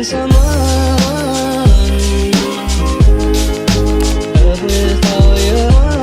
finding someone with all you want.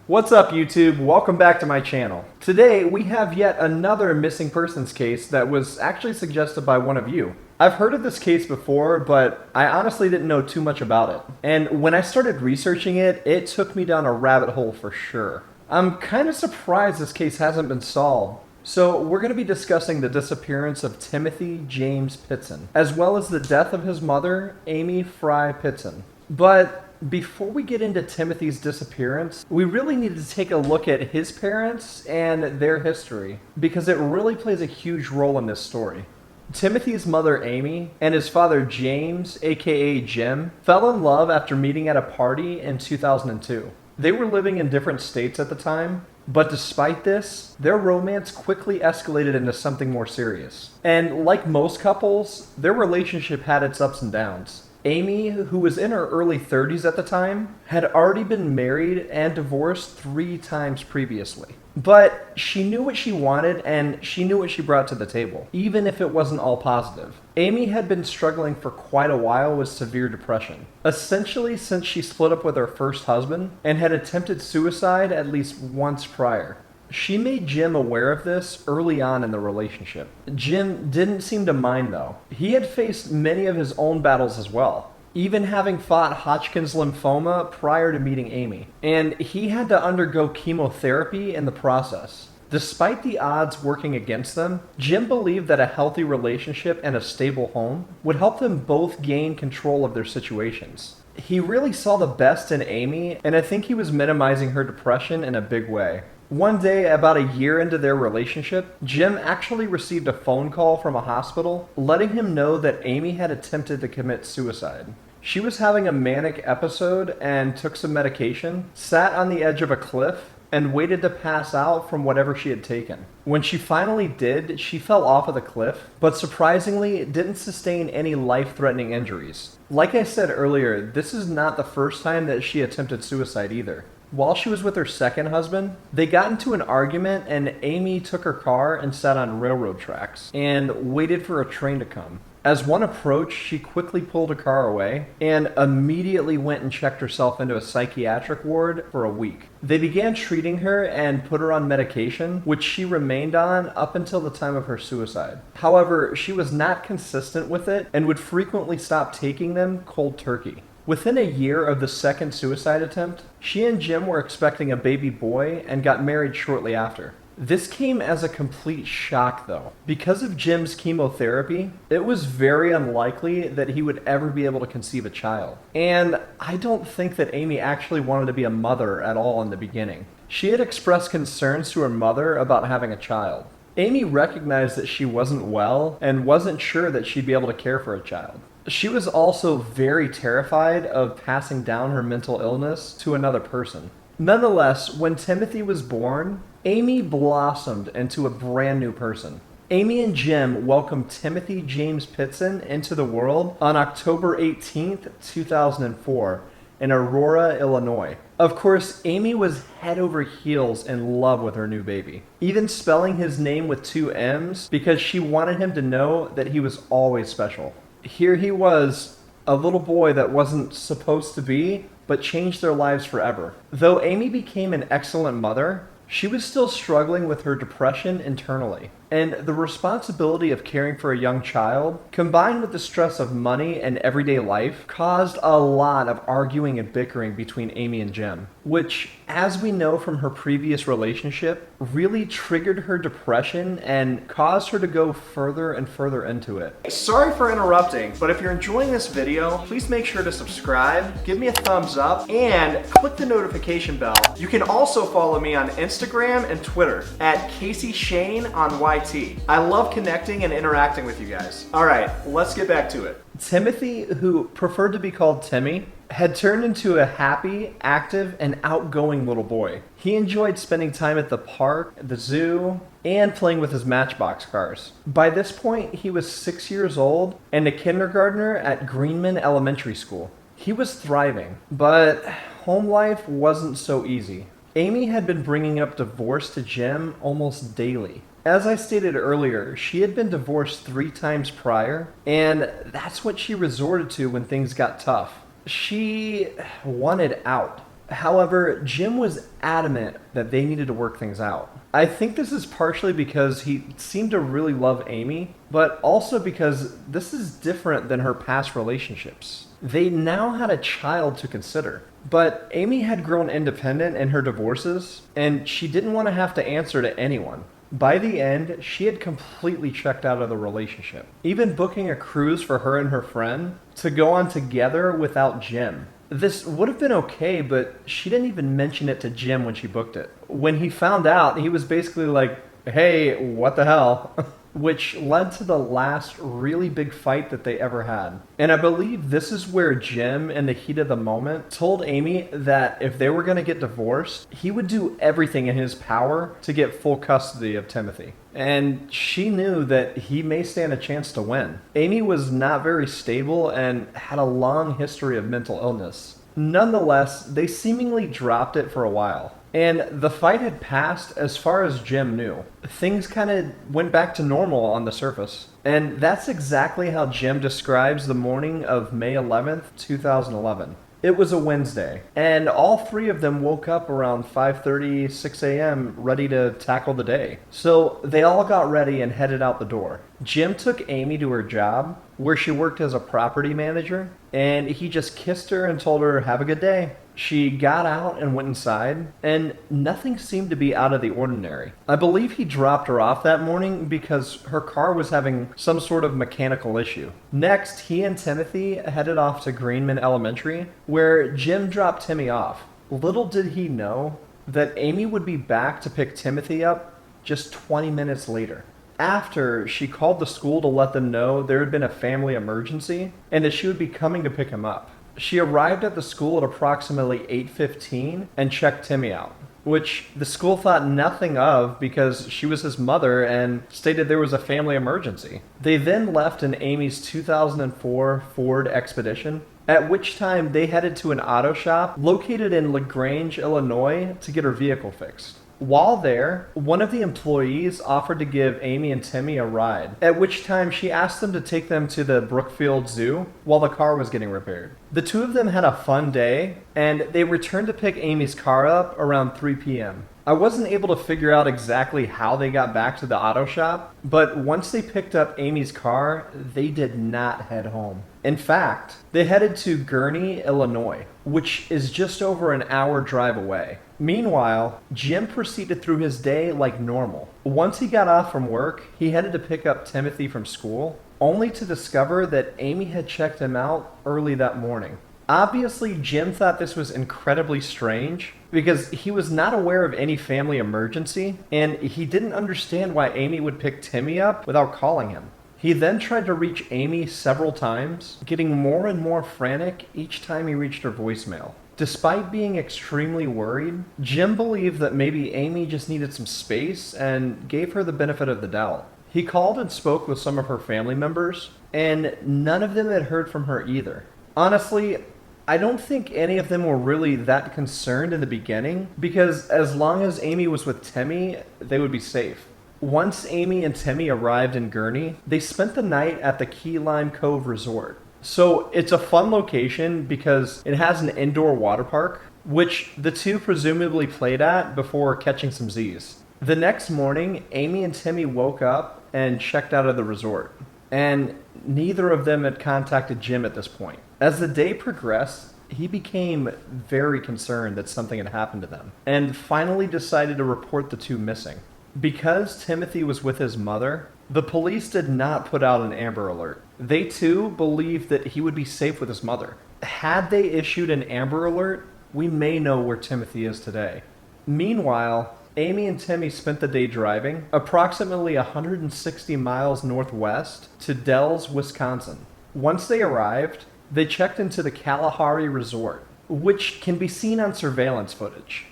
What's up, YouTube? Welcome back to my channel. Today we have yet another missing persons case that was actually suggested by one of you. I've heard of this case before, but I honestly didn't know too much about it. And when I started researching it, it took me down a rabbit hole for sure. I'm kind of surprised this case hasn't been solved. So we're going to be discussing the disappearance of Timothy James Pitzen, as well as the death of his mother, Amy Fry Pitzen. But before we get into Timothy's disappearance, we really need to take a look at his parents and their history, because it really plays a huge role in this story. Timothy's mother, Amy, and his father, James, aka Jim, fell in love after meeting at a party in 2002. They were living in different states at the time, but despite this, their romance quickly escalated into something more serious. And like most couples, their relationship had its ups and downs. Amy, who was in her early 30s at the time, had already been married and divorced 3 times previously. But she knew what she wanted and she knew what she brought to the table, even if it wasn't all positive. Amy had been struggling for quite a while with severe depression, essentially since she split up with her first husband and had attempted suicide at least once prior. She made Jim aware of this early on in the relationship. Jim didn't seem to mind though. He had faced many of his own battles as well, even having fought Hodgkin's lymphoma prior to meeting Amy. And he had to undergo chemotherapy in the process. Despite the odds working against them, Jim believed that a healthy relationship and a stable home would help them both gain control of their situations. He really saw the best in Amy, and I think he was minimizing her depression in a big way. One day, about a year into their relationship, Jim actually received a phone call from a hospital letting him know that Amy had attempted to commit suicide. She was having a manic episode and took some medication, sat on the edge of a cliff, and waited to pass out from whatever she had taken. When she finally did, she fell off of the cliff, but surprisingly didn't sustain any life-threatening injuries. Like I said earlier, this is not the first time that she attempted suicide either. While she was with her second husband, they got into an argument and Amy took her car and sat on railroad tracks and waited for a train to come. As one approached, she quickly pulled her car away and immediately went and checked herself into a psychiatric ward for a week. They began treating her and put her on medication, which she remained on up until the time of her suicide. However, she was not consistent with it and would frequently stop taking them cold turkey. Within a year of the second suicide attempt, she and Jim were expecting a baby boy and got married shortly after. This came as a complete shock though. Because of Jim's chemotherapy, it was very unlikely that he would ever be able to conceive a child. And I don't think that Amy actually wanted to be a mother at all in the beginning. She had expressed concerns to her mother about having a child. Amy recognized that she wasn't well and wasn't sure that she'd be able to care for a child. She was also very terrified of passing down her mental illness to another person. Nonetheless, when Timothy was born, Amy blossomed into a brand new person. Amy and Jim welcomed Timothy James Pitzen into the world on October 18th, 2004 in Aurora, Illinois. Of course, Amy was head over heels in love with her new baby, even spelling his name with 2 M's because she wanted him to know that he was always special. Here he was, a little boy that wasn't supposed to be, but changed their lives forever. Though Amy became an excellent mother, she was still struggling with her depression internally. And the responsibility of caring for a young child, combined with the stress of money and everyday life, caused a lot of arguing and bickering between Amy and Jim, which, as we know from her previous relationship, really triggered her depression and caused her to go further and further into it. Sorry for interrupting, but if you're enjoying this video, please make sure to subscribe, give me a thumbs up, and click the notification bell. You can also follow me on Instagram and Twitter at Kasey Shane on YT. I love connecting and interacting with you guys. All right, let's get back to it. Timothy, who preferred to be called Timmy, had turned into a happy, active, and outgoing little boy. He enjoyed spending time at the park, the zoo, and playing with his Matchbox cars. By this point, he was 6 years old and a kindergartner at Greenman Elementary School. He was thriving, but home life wasn't so easy. Amy had been bringing up divorce to Jim almost daily. As I stated earlier, she had been divorced 3 times prior, and that's what she resorted to when things got tough. She wanted out. However, Jim was adamant that they needed to work things out. I think this is partially because he seemed to really love Amy, but also because this is different than her past relationships. They now had a child to consider. But Amy had grown independent in her divorces, and she didn't want to have to answer to anyone. By the end, she had completely checked out of the relationship, even booking a cruise for her and her friend to go on together without Jim. This would have been okay, but she didn't even mention it to Jim when she booked it. When he found out, he was basically like, hey, what the hell? Which led to the last really big fight that they ever had. And I believe this is where Jim, in the heat of the moment, told Amy that if they were going to get divorced, he would do everything in his power to get full custody of Timothy. And she knew that he may stand a chance to win. Amy was not very stable and had a long history of mental illness. Nonetheless, they seemingly dropped it for a while. And the fight had passed as far as Jim knew. Things kind of went back to normal on the surface. And that's exactly how Jim describes the morning of May 11th, 2011. It was a Wednesday, and all 3 of them woke up around 5:30, 6 a.m. ready to tackle the day. So they all got ready and headed out the door. Jim took Amy to her job, where she worked as a property manager, and he just kissed her and told her, have a good day. She got out and went inside, and nothing seemed to be out of the ordinary. I believe he dropped her off that morning because her car was having some sort of mechanical issue. Next, he and Timothy headed off to Greenman Elementary, where Jim dropped Timmy off. Little did he know that Amy would be back to pick Timothy up just 20 minutes later. After, she called the school to let them know there had been a family emergency and that she would be coming to pick him up. She arrived at the school at approximately 8:15 and checked Timmy out, which the school thought nothing of because she was his mother and stated there was a family emergency. They then left in Amy's 2004 Ford Expedition, at which time they headed to an auto shop located in LaGrange, Illinois, to get her vehicle fixed. While there, one of the employees offered to give Amy and Timmy a ride, at which time she asked them to take them to the Brookfield Zoo while the car was getting repaired. The 2 of them had a fun day, and they returned to pick Amy's car up around 3 p.m. I wasn't able to figure out exactly how they got back to the auto shop, but once they picked up Amy's car, they did not head home. In fact, they headed to Gurnee, Illinois, which is just over an hour drive away. Meanwhile, Jim proceeded through his day like normal. Once he got off from work, he headed to pick up Timothy from school, only to discover that Amy had checked him out early that morning. Obviously, Jim thought this was incredibly strange because he was not aware of any family emergency, and he didn't understand why Amy would pick Timmy up without calling him. He then tried to reach Amy several times, getting more and more frantic each time he reached her voicemail. Despite being extremely worried, Jim believed that maybe Amy just needed some space and gave her the benefit of the doubt. He called and spoke with some of her family members, and none of them had heard from her either. Honestly, I don't think any of them were really that concerned in the beginning, because as long as Amy was with Timmy, they would be safe. Once Amy and Timmy arrived in Gurnee, they spent the night at the Key Lime Cove Resort. So it's a fun location because it has an indoor water park, which the 2 presumably played at before catching some Z's. The next morning, Amy and Timmy woke up and checked out of the resort, and neither of them had contacted Jim at this point. As the day progressed, he became very concerned that something had happened to them, and finally decided to report the 2 missing. Because Timothy was with his mother, the police did not put out an Amber Alert. They too believed that he would be safe with his mother. Had they issued an Amber Alert, we may know where Timothy is today. Meanwhile, Amy and Timmy spent the day driving approximately 160 miles northwest to Dells, Wisconsin. Once they arrived, they checked into the Kalahari Resort, which can be seen on surveillance footage.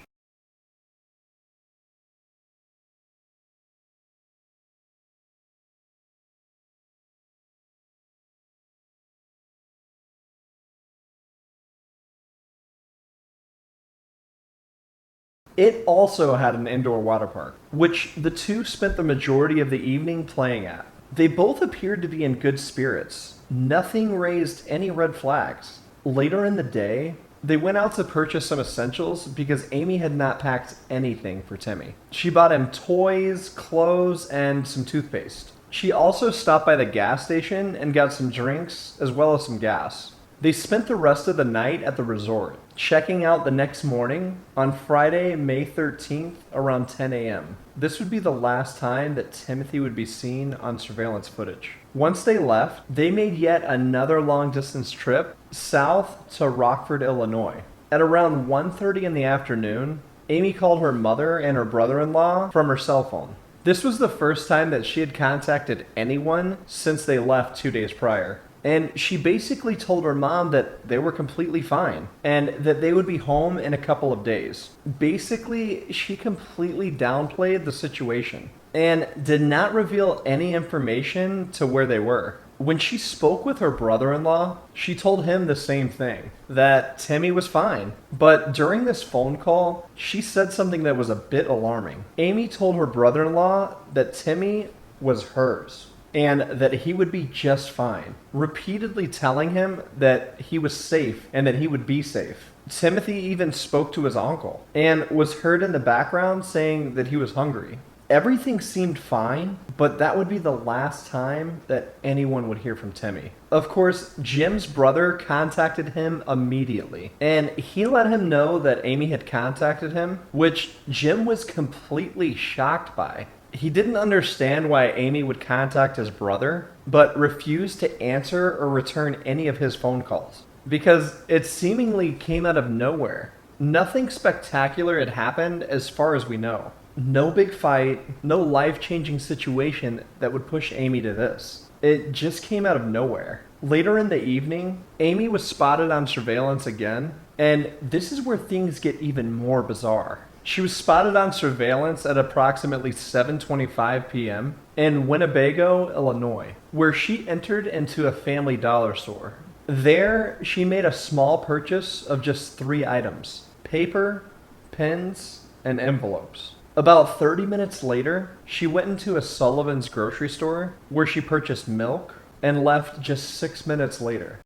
It also had an indoor water park, which the two spent the majority of the evening playing at. They both appeared to be in good spirits. Nothing raised any red flags. Later in the day, they went out to purchase some essentials because Amy had not packed anything for Timmy. She bought him toys, clothes, and some toothpaste. She also stopped by the gas station and got some drinks as well as some gas. They spent the rest of the night at the resort, checking out the next morning on Friday, May 13th around 10 a.m. This would be the last time that Timothy would be seen on surveillance footage. Once they left, they made yet another long-distance trip south to Rockford, Illinois. At around 1:30 in the afternoon, Amy called her mother and her brother-in-law from her cell phone. This was the first time that she had contacted anyone since they left 2 days prior. And she basically told her mom that they were completely fine and that they would be home in a couple of days. Basically, she completely downplayed the situation and did not reveal any information to where they were. When she spoke with her brother-in-law, she told him the same thing, that Timmy was fine. But during this phone call, she said something that was a bit alarming. Amy told her brother-in-law that Timmy was hers and that he would be just fine, repeatedly telling him that he was safe and that he would be safe. Timothy even spoke to his uncle and was heard in the background saying that he was hungry. Everything seemed fine, but that would be the last time that anyone would hear from Timmy. Of course, Jim's brother contacted him immediately, and he let him know that Amy had contacted him, which Jim was completely shocked by. He didn't understand why Amy would contact his brother, but refused to answer or return any of his phone calls, because it seemingly came out of nowhere. Nothing spectacular had happened as far as we know. No big fight, no life-changing situation that would push Amy to this. It just came out of nowhere. Later in the evening, Amy was spotted on surveillance again, and this is where things get even more bizarre. She was spotted on surveillance at approximately 7:25 p.m. in Winnebago, Illinois, where she entered into a Family Dollar store. There, she made a small purchase of just 3 items: paper, pens, and envelopes. About 30 minutes later, she went into a Sullivan's grocery store where she purchased milk and left just 6 minutes later.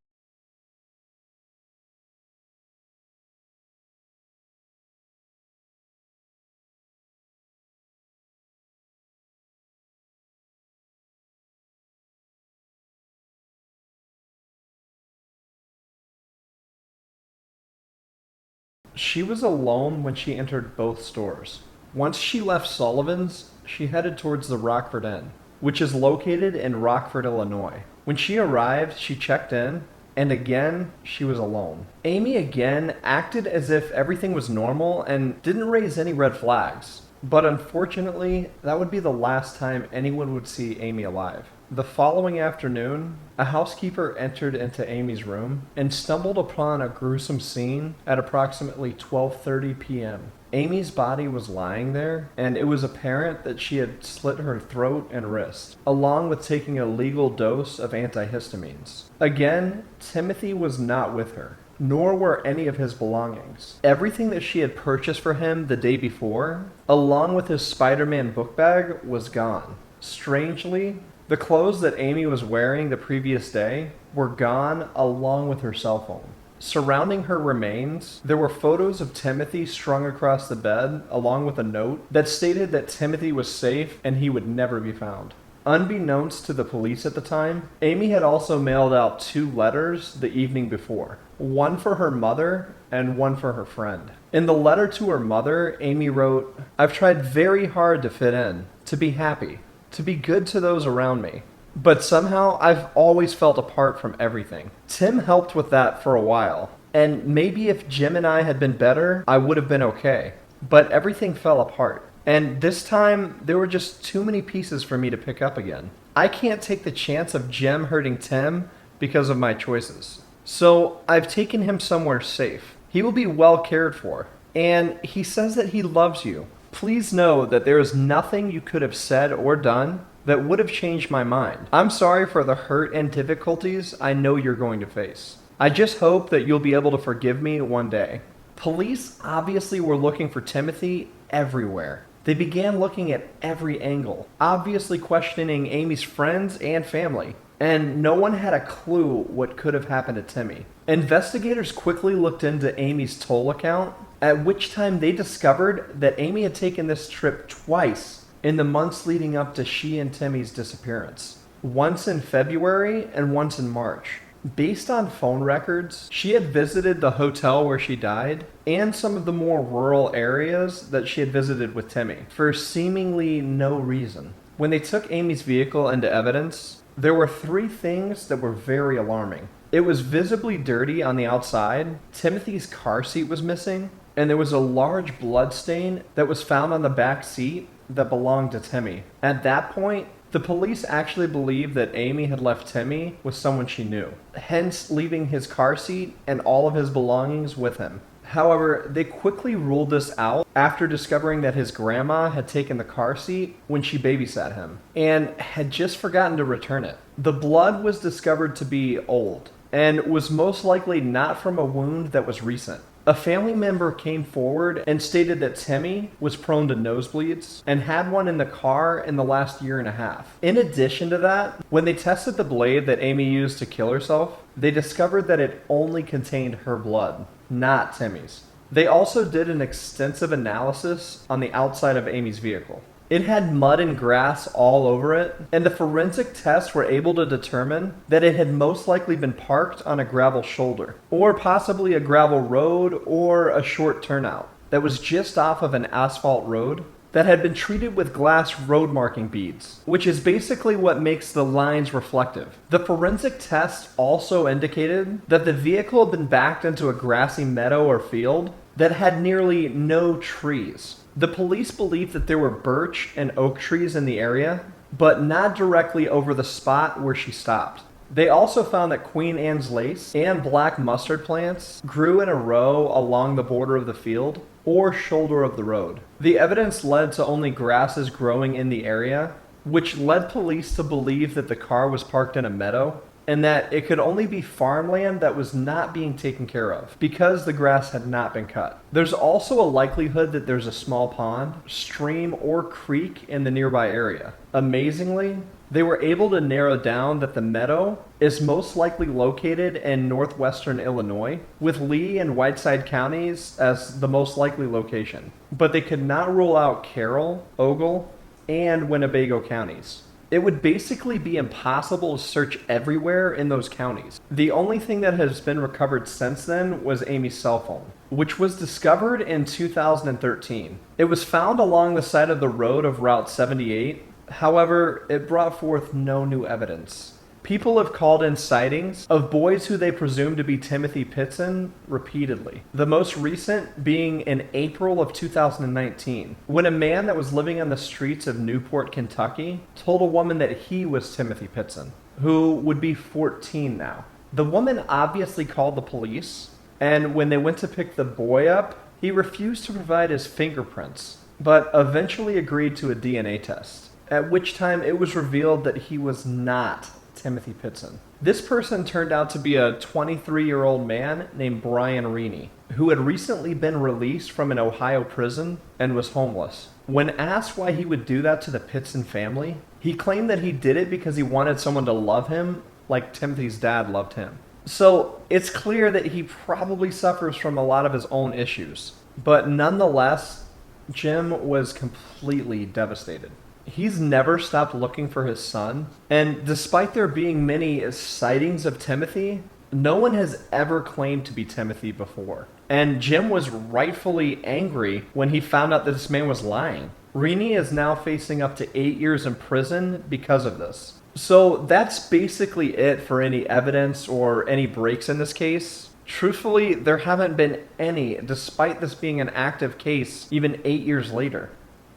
She was alone when she entered both stores. Once she left Sullivan's, she headed towards the Rockford Inn, which is located in Rockford, Illinois. When she arrived, she checked in, and again, she was alone. Amy again acted as if everything was normal and didn't raise any red flags. But unfortunately, that would be the last time anyone would see Amy alive. The following afternoon, a housekeeper entered into Amy's room and stumbled upon a gruesome scene at approximately 12:30 p.m. Amy's body was lying there, and it was apparent that she had slit her throat and wrist, along with taking a legal dose of antihistamines. Again, Timothy was not with her, nor were any of his belongings. Everything that she had purchased for him the day before, along with his Spider-Man book bag, was gone. Strangely, the clothes that Amy was wearing the previous day were gone, along with her cell phone. Surrounding her remains, there were photos of Timothy strung across the bed, along with a note that stated that Timothy was safe and he would never be found. Unbeknownst to the police at the time, Amy had also mailed out 2 letters the evening before, one for her mother and one for her friend. In the letter to her mother, Amy wrote, "I've tried very hard to fit in, to be happy, to be good to those around me. But somehow I've always felt apart from everything. Tim helped with that for a while, and maybe if Jim and I had been better, I would have been okay. But everything fell apart. And this time, there were just too many pieces for me to pick up again. I can't take the chance of Jim hurting Tim because of my choices. So I've taken him somewhere safe. He will be well cared for. And he says that he loves you. Please know that there is nothing you could have said or done that would have changed my mind. I'm sorry for the hurt and difficulties I know you're going to face. I just hope that you'll be able to forgive me one day. Police obviously were looking for Timothy everywhere. They began looking at every angle, obviously questioning Amy's friends and family, and no one had a clue what could have happened to Timmy. Investigators quickly looked into Amy's toll account, at which time they discovered that Amy had taken this trip twice in the months leading up to she and Timmy's disappearance. Once in February and once in March. Based on phone records, she had visited the hotel where she died and some of the more rural areas that she had visited with Timmy for seemingly no reason. When they took Amy's vehicle into evidence, there were 3 things that were very alarming. It was visibly dirty on the outside, Timothy's car seat was missing, and there was a large blood stain that was found on the back seat that belonged to Timmy. At that point, the police actually believed that Amy had left Timmy with someone she knew, hence leaving his car seat and all of his belongings with him. However, they quickly ruled this out after discovering that his grandma had taken the car seat when she babysat him and had just forgotten to return it. The blood was discovered to be old and was most likely not from a wound that was recent. A family member came forward and stated that Timmy was prone to nosebleeds and had one in the car in the last year and a half. In addition to that, when they tested the blade that Amy used to kill herself, they discovered that it only contained her blood, not Timmy's. They also did an extensive analysis on the outside of Amy's vehicle. It had mud and grass all over it, and the forensic tests were able to determine that it had most likely been parked on a gravel shoulder, or possibly a gravel road or a short turnout that was just off of an asphalt road that had been treated with glass road marking beads, which is basically what makes the lines reflective. The forensic test also indicated that the vehicle had been backed into a grassy meadow or field that had nearly no trees. The police believed that there were birch and oak trees in the area, but not directly over the spot where she stopped. They also found that Queen Anne's lace and black mustard plants grew in a row along the border of the field or shoulder of the road. The evidence led to only grasses growing in the area, which led police to believe that the car was parked in a meadow and that it could only be farmland that was not being taken care of because the grass had not been cut. There's also a likelihood that there's a small pond, stream, or creek in the nearby area. Amazingly, they were able to narrow down that the meadow is most likely located in northwestern Illinois, with Lee and Whiteside counties as the most likely location. But they could not rule out Carroll, Ogle, and Winnebago counties. It would basically be impossible to search everywhere in those counties. The only thing that has been recovered since then was Amy's cell phone, which was discovered in 2013. It was found along the side of the road of Route 78. However, it brought forth no new evidence. People have called in sightings of boys who they presume to be Timmothy Pitzen repeatedly. The most recent being in April of 2019, when a man that was living on the streets of Newport, Kentucky, told a woman that he was Timmothy Pitzen, who would be 14 now. The woman obviously called the police, and when they went to pick the boy up, he refused to provide his fingerprints, but eventually agreed to a DNA test, at which time it was revealed that he was not Timmothy Pitzen. This person turned out to be a 23-year-old man named Brian Reaney, who had recently been released from an Ohio prison and was homeless. When asked why he would do that to the Pitzen family, he claimed that he did it because he wanted someone to love him like Timothy's dad loved him. So it's clear that he probably suffers from a lot of his own issues. But nonetheless, Jim was completely devastated. He's never stopped looking for his son, and despite there being many sightings of Timothy, no one has ever claimed to be Timothy before. And Jim was rightfully angry when he found out that this man was lying. Reaney is now facing up to 8 years in prison because of this. So that's basically it for any evidence or any breaks in this case. Truthfully, there haven't been any, despite this being an active case even 8 years later.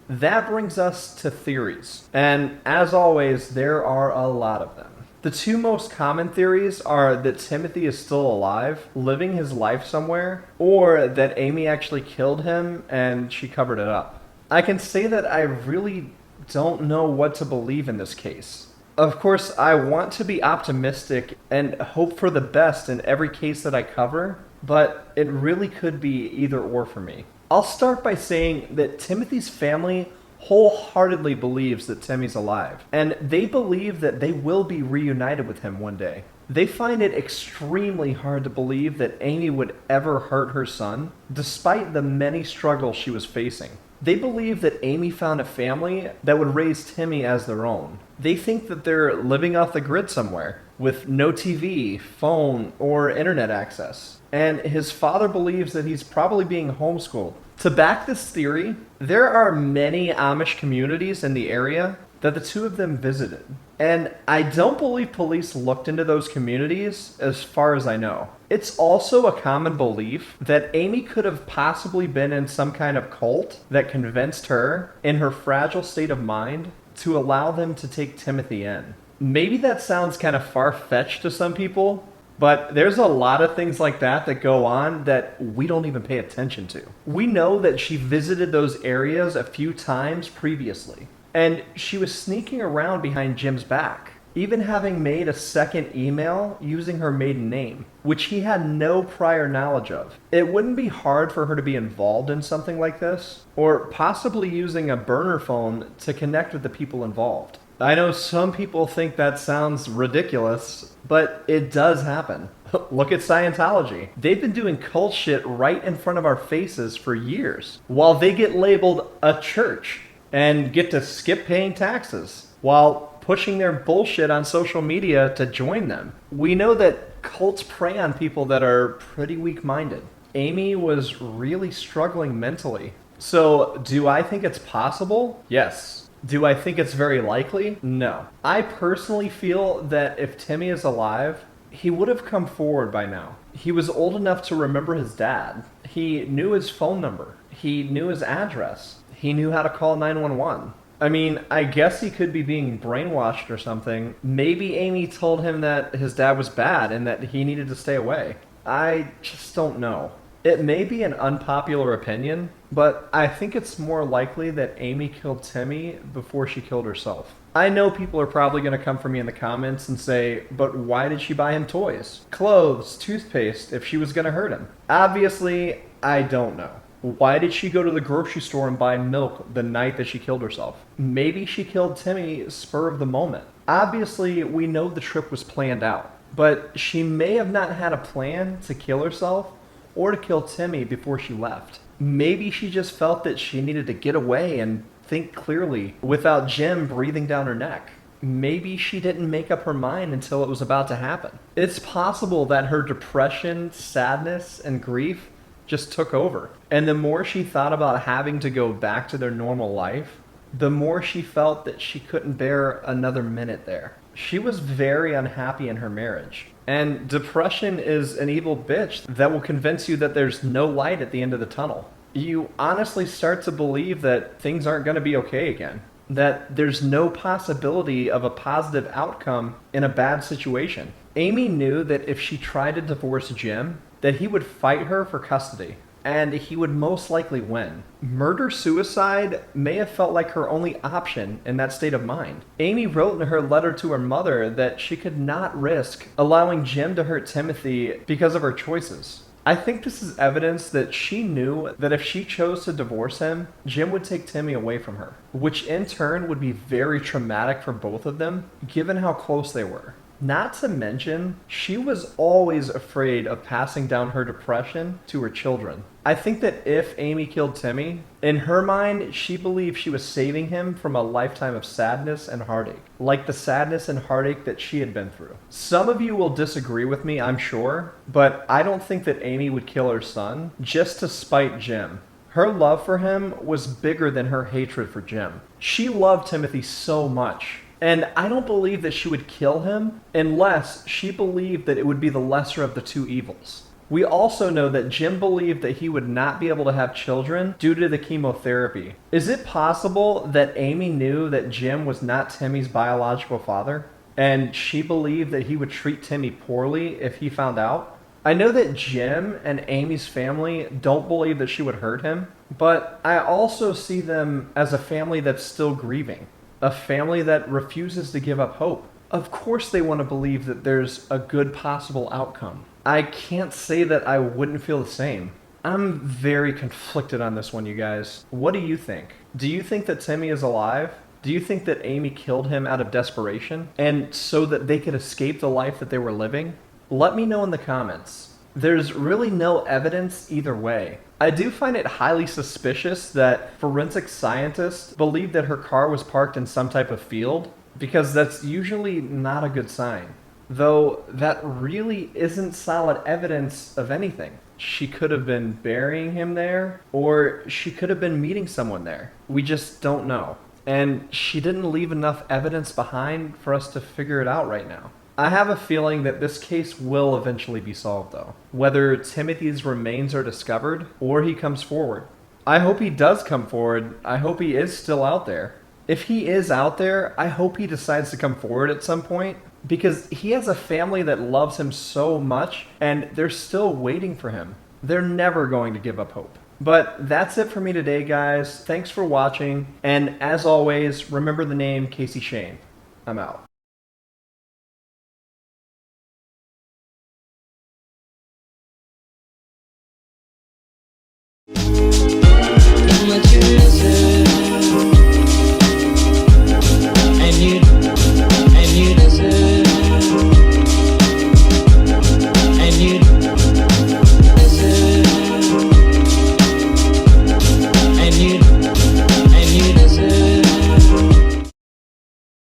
That brings us to theories, and as always, there are a lot of them. The two most common theories are that Timothy is still alive, living his life somewhere, or that Amy actually killed him and she covered it up. I can say that I really don't know what to believe in this case. Of course, I want to be optimistic and hope for the best in every case that I cover, but it really could be either or for me. I'll start by saying that Timothy's family wholeheartedly believes that Timmy's alive, and they believe that they will be reunited with him one day. They find it extremely hard to believe that Amy would ever hurt her son, despite the many struggles she was facing. They believe that Amy found a family that would raise Timmy as their own. They think that they're living off the grid somewhere, with no TV, phone, or internet access. And his father believes that he's probably being homeschooled. To back this theory, there are many Amish communities in the area that the two of them visited. And I don't believe police looked into those communities as far as I know. It's also a common belief that Amy could have possibly been in some kind of cult that convinced her, in her fragile state of mind, to allow them to take Timothy in. Maybe that sounds kind of far-fetched to some people, but there's a lot of things like that that go on that we don't even pay attention to. We know that she visited those areas a few times previously, and she was sneaking around behind Jim's back, even having made a second email using her maiden name, which he had no prior knowledge of. It wouldn't be hard for her to be involved in something like this, or possibly using a burner phone to connect with the people involved. I know some people think that sounds ridiculous, but it does happen. Look at Scientology. They've been doing cult shit right in front of our faces for years, while they get labeled a church and get to skip paying taxes, while pushing their bullshit on social media to join them. We know that cults prey on people that are pretty weak-minded. Amy was really struggling mentally. So, do I think it's possible? Yes. Do I think it's very likely? No. I personally feel that if Timmy is alive, he would have come forward by now. He was old enough to remember his dad. He knew his phone number. He knew his address. He knew how to call 911. I mean, I guess he could be being brainwashed or something. Maybe Amy told him that his dad was bad and that he needed to stay away. I just don't know. It may be an unpopular opinion, but I think it's more likely that Amy killed Timmy before she killed herself. I know people are probably going to come for me in the comments and say, but why did she buy him toys, clothes, toothpaste if she was going to hurt him? Obviously, I don't know. Why did she go to the grocery store and buy milk the night that she killed herself? Maybe she killed Timmy spur of the moment. Obviously, we know the trip was planned out, but she may have not had a plan to kill herself or to kill Timmy before she left. Maybe she just felt that she needed to get away and think clearly without Jim breathing down her neck. Maybe she didn't make up her mind until it was about to happen. It's possible that her depression, sadness, and grief just took over. And the more she thought about having to go back to their normal life, the more she felt that she couldn't bear another minute there. She was very unhappy in her marriage. And depression is an evil bitch that will convince you that there's no light at the end of the tunnel. You honestly start to believe that things aren't going to be okay again. That there's no possibility of a positive outcome in a bad situation. Amy knew that if she tried to divorce Jim, that he would fight her for custody, and he would most likely win. Murder-suicide may have felt like her only option in that state of mind. Amy wrote in her letter to her mother that she could not risk allowing Jim to hurt Timothy because of her choices. I think this is evidence that she knew that if she chose to divorce him, Jim would take Timmy away from her, which in turn would be very traumatic for both of them, given how close they were. Not to mention, she was always afraid of passing down her depression to her children. I think that if Amy killed Timmy, in her mind, she believed she was saving him from a lifetime of sadness and heartache, like the sadness and heartache that she had been through. Some of you will disagree with me, I'm sure, but I don't think that Amy would kill her son just to spite Jim. Her love for him was bigger than her hatred for Jim. She loved Timothy so much. And I don't believe that she would kill him unless she believed that it would be the lesser of the two evils. We also know that Jim believed that he would not be able to have children due to the chemotherapy. Is it possible that Amy knew that Jim was not Timmy's biological father? And she believed that he would treat Timmy poorly if he found out? I know that Jim and Amy's family don't believe that she would hurt him, but I also see them as a family that's still grieving. A family that refuses to give up hope. Of course they want to believe that there's a good possible outcome. I can't say that I wouldn't feel the same. I'm very conflicted on this one, you guys. What do you think? Do you think that Timmy is alive? Do you think that Amy killed him out of desperation and so that they could escape the life that they were living? Let me know in the comments. There's really no evidence either way. I do find it highly suspicious that forensic scientists believe that her car was parked in some type of field, because that's usually not a good sign. Though that really isn't solid evidence of anything. She could have been burying him there, or she could have been meeting someone there. We just don't know. And she didn't leave enough evidence behind for us to figure it out right now. I have a feeling that this case will eventually be solved, though. Whether Timothy's remains are discovered, or he comes forward. I hope he does come forward. I hope he is still out there. If he is out there, I hope he decides to come forward at some point, because he has a family that loves him so much, and they're still waiting for him. They're never going to give up hope. But that's it for me today, guys. Thanks for watching, and as always, remember the name Kasey Shane. I'm out.